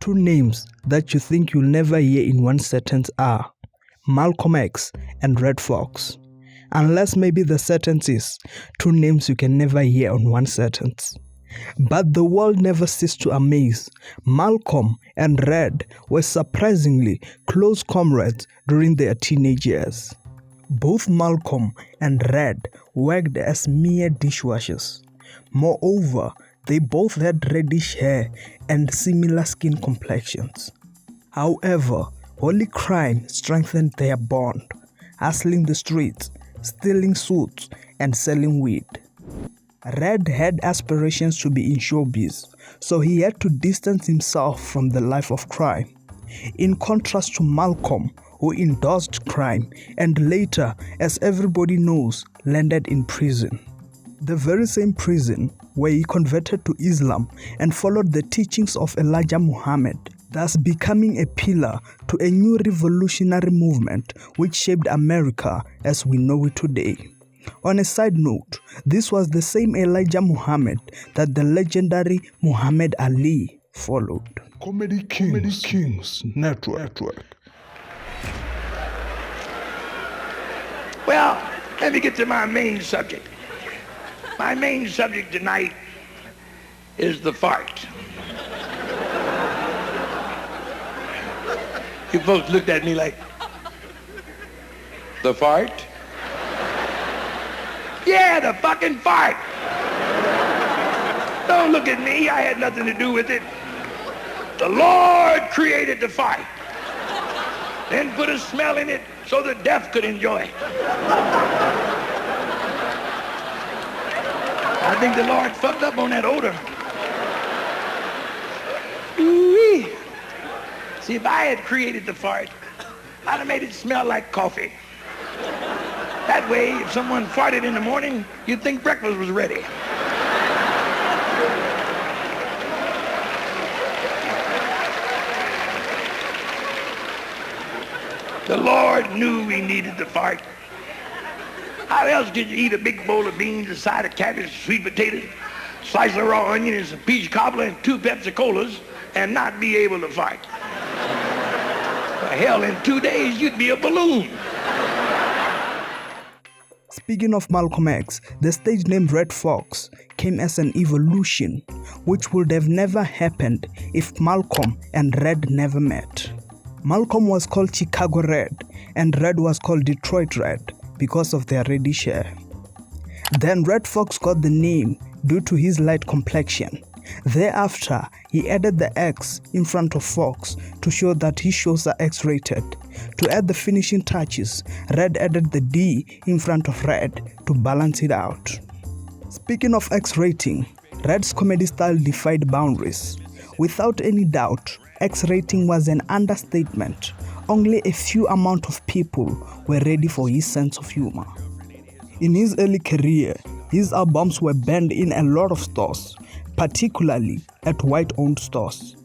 Two names that you think you'll never hear in one sentence are Malcom X and Redd Foxx. Unless maybe the sentence is two names you can never hear on one sentence. But the world never ceased to amaze. Malcolm and Redd were surprisingly close comrades during their teenage years. Both Malcolm and Redd worked as mere dishwashers. Moreover, they both had reddish hair and similar skin complexions. However, holy crime strengthened their bond, hustling the streets, stealing suits, and selling weed. Redd had aspirations to be in showbiz, so he had to distance himself from the life of crime. In contrast to Malcolm, who endorsed crime and later, as everybody knows, landed in prison. The very same prison where he converted to Islam and followed the teachings of Elijah Muhammad, thus becoming a pillar to a new revolutionary movement which shaped America as we know it today. On a side note, this was the same Elijah Muhammad that the legendary Muhammad Ali followed. Comedy Kings Network. Well, let me get to my main subject. My main subject tonight is the fart. You folks looked at me like, the fart? Yeah, the fucking fart. Don't look at me, I had nothing to do with it. The Lord created the fart, then put a smell in it so the deaf could enjoy it. I think the Lord fucked up on that odor. Ooh-wee. See, if I had created the fart, I'd have made it smell like coffee. That way, if someone farted in the morning, you'd think breakfast was ready. The Lord knew we needed the fart. How else did you eat a big bowl of beans, a side of cabbage, sweet potatoes, slice of raw onion, and some peach cobbler, and 2 Pepsi-Colas, and not be able to fart? Well, hell, in 2 days, you'd be a balloon. Speaking of Malcom X, the stage name Redd Foxx came as an evolution, which would have never happened if Malcolm and Redd never met. Malcolm was called Chicago Redd, and Redd was called Detroit Redd because of their reddish hair. Then Redd Foxx got the name due to his light complexion. Thereafter, he added the X in front of Fox to show that his shows are X-rated. To add the finishing touches, Redd added the D in front of Redd to balance it out. Speaking of X-rating, Redd's comedy style defied boundaries. Without any doubt, X-rating was an understatement. Only a few amount of people were ready for his sense of humor. In his early career, his albums were banned in a lot of stores, particularly at white-owned stores.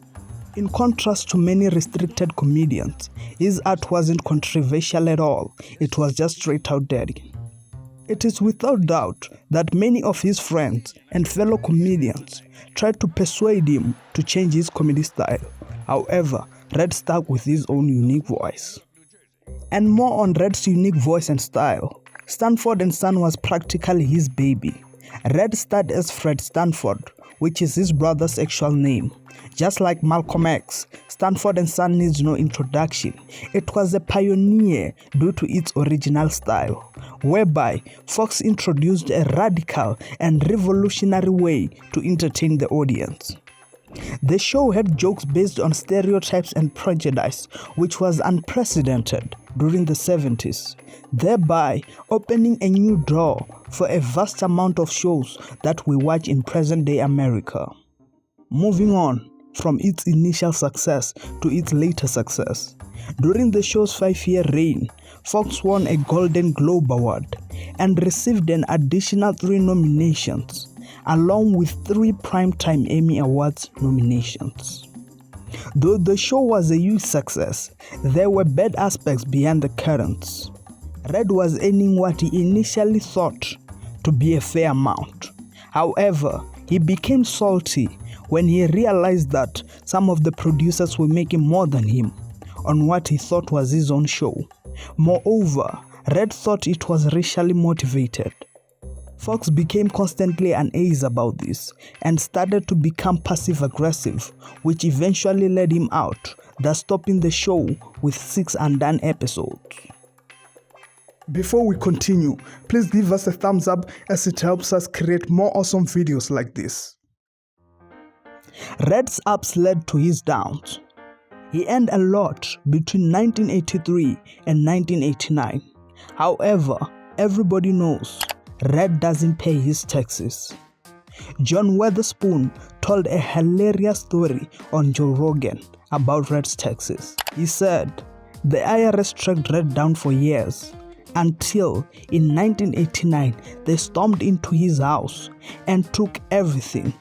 In contrast to many restricted comedians, his art wasn't controversial at all, it was just straight out dirty. It is without doubt that many of his friends and fellow comedians tried to persuade him to change his comedy style. However, Redd stuck with his own unique voice. And more on Redd's unique voice and style. Stanford and Son was practically his baby. Redd starred as Fred Stanford, which is his brother's actual name. Just like Malcom X, Stanford and Son needs no introduction. It was a pioneer due to its original style, whereby Fox introduced a radical and revolutionary way to entertain the audience. The show had jokes based on stereotypes and prejudice, which was unprecedented during the 70s, thereby opening a new door for a vast amount of shows that we watch in present-day America. Moving on from its initial success to its later success. During the show's 5-year reign, Fox won a Golden Globe Award and received an additional 3 nominations, along with 3 Primetime Emmy Awards nominations. Though the show was a huge success, there were bad aspects behind the curtains. Redd was earning what he initially thought to be a fair amount. However, he became salty when he realized that some of the producers were making more than him on what he thought was his own show. Moreover, Redd thought it was racially motivated. Foxx became constantly uneasy about this and started to become passive-aggressive, which eventually led him out, thus stopping the show with 6 undone episodes. Before we continue, please give us a thumbs up as it helps us create more awesome videos like this. Redd's ups led to his downs. He earned a lot between 1983 and 1989. However, everybody knows Redd doesn't pay his taxes. John Witherspoon told a hilarious story on Joe Rogan about Redd's taxes. He said the IRS tracked Redd down for years until in 1989 they stormed into his house and took everything,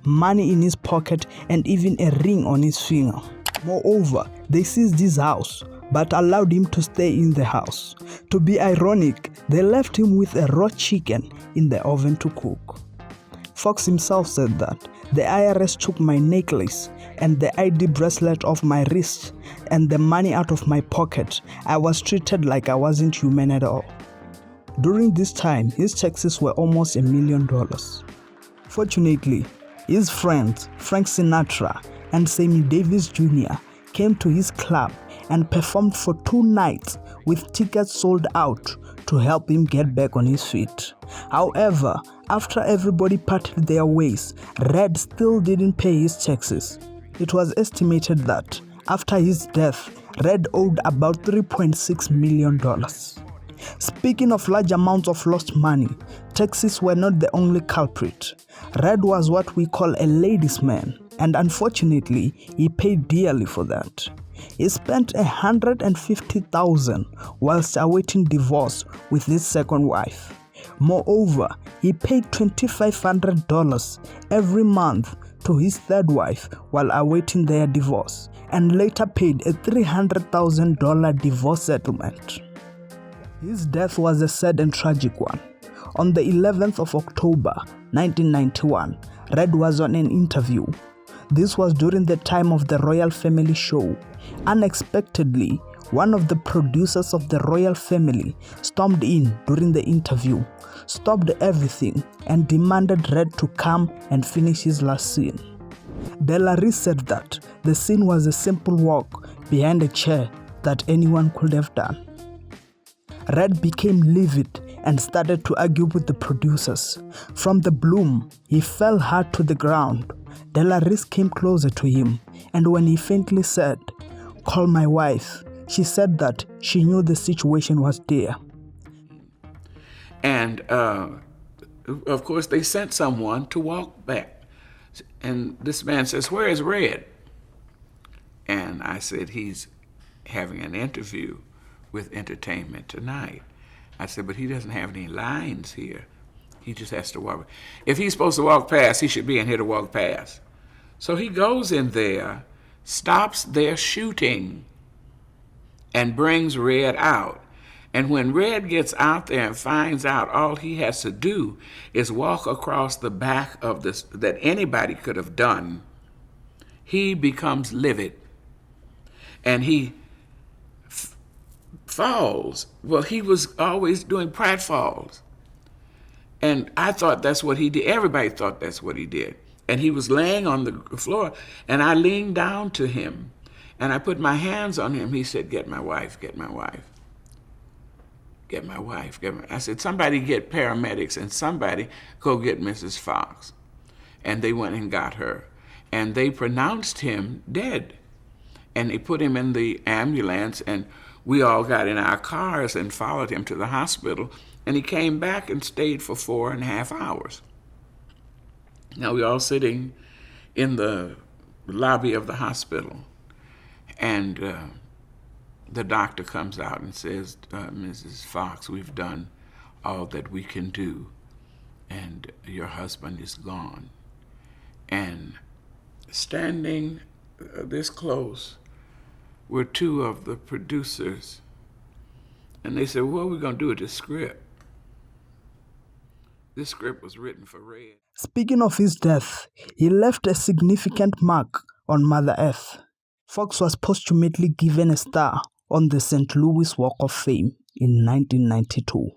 money in his pocket and even a ring on his finger. Moreover, they seized his house but allowed him to stay in the house. To be ironic, they left him with a raw chicken in the oven to cook. Foxx himself said that the IRS took my necklace and the ID bracelet off my wrist and the money out of my pocket. I was treated like I wasn't human at all. During this time, his taxes were almost $1 million. Fortunately, his friends Frank Sinatra and Sammy Davis Jr. came to his club and performed for 2 nights with tickets sold out to help him get back on his feet. However, after everybody parted their ways, Redd still didn't pay his taxes. It was estimated that after his death, Redd owed about $3.6 million. Speaking of large amounts of lost money, taxes were not the only culprit. Redd was what we call a ladies' man, and unfortunately, he paid dearly for that. He spent $150,000 whilst awaiting divorce with his second wife. Moreover, he paid $2,500 every month to his third wife while awaiting their divorce, and later paid a $300,000 divorce settlement. His death was a sad and tragic one. On the 11th of October 1991, Redd was on an interview. This was during the time of the royal family show. Unexpectedly, one of the producers of the royal family stormed in during the interview, stopped everything, and demanded Redd to come and finish his last scene. Delary said that the scene was a simple walk behind a chair that anyone could have done. Redd became livid and started to argue with the producers. From the bloom, he fell hard to the ground. Delary came closer to him, and when he faintly said, "Call my wife," she said that she knew the situation was dire. And of course, they sent someone to walk back. And this man says, "Where is Redd?" And I said, "He's having an interview with Entertainment Tonight." I said, "But he doesn't have any lines here. He just has to walk. If he's supposed to walk past, he should be in here to walk past." So he goes in there, stops their shooting, and brings Redd out. And when Redd gets out there and finds out all he has to do is walk across the back of this that anybody could have done, he becomes livid. And he falls. Well, he was always doing pratfalls. And I thought that's what he did. Everybody thought that's what he did. And he was laying on the floor, and I leaned down to him, and I put my hands on him. He said, "Get my wife, get my wife. Get my wife, get my..." I said, "Somebody get paramedics, and somebody go get Mrs. Foxx." And they went and got her. And they pronounced him dead. And they put him in the ambulance, and we all got in our cars and followed him to the hospital. And he came back and stayed for 4.5 hours. Now we're all sitting in the lobby of the hospital, and the doctor comes out and says, "Mrs. Foxx, we've done all that we can do, and your husband is gone." And standing this close were 2 of the producers, and they said, "What are we going to do with this script?" This script was written for Redd. Speaking of his death, he left a significant mark on Mother Earth. Foxx was posthumously given a star on the St. Louis Walk of Fame in 1992.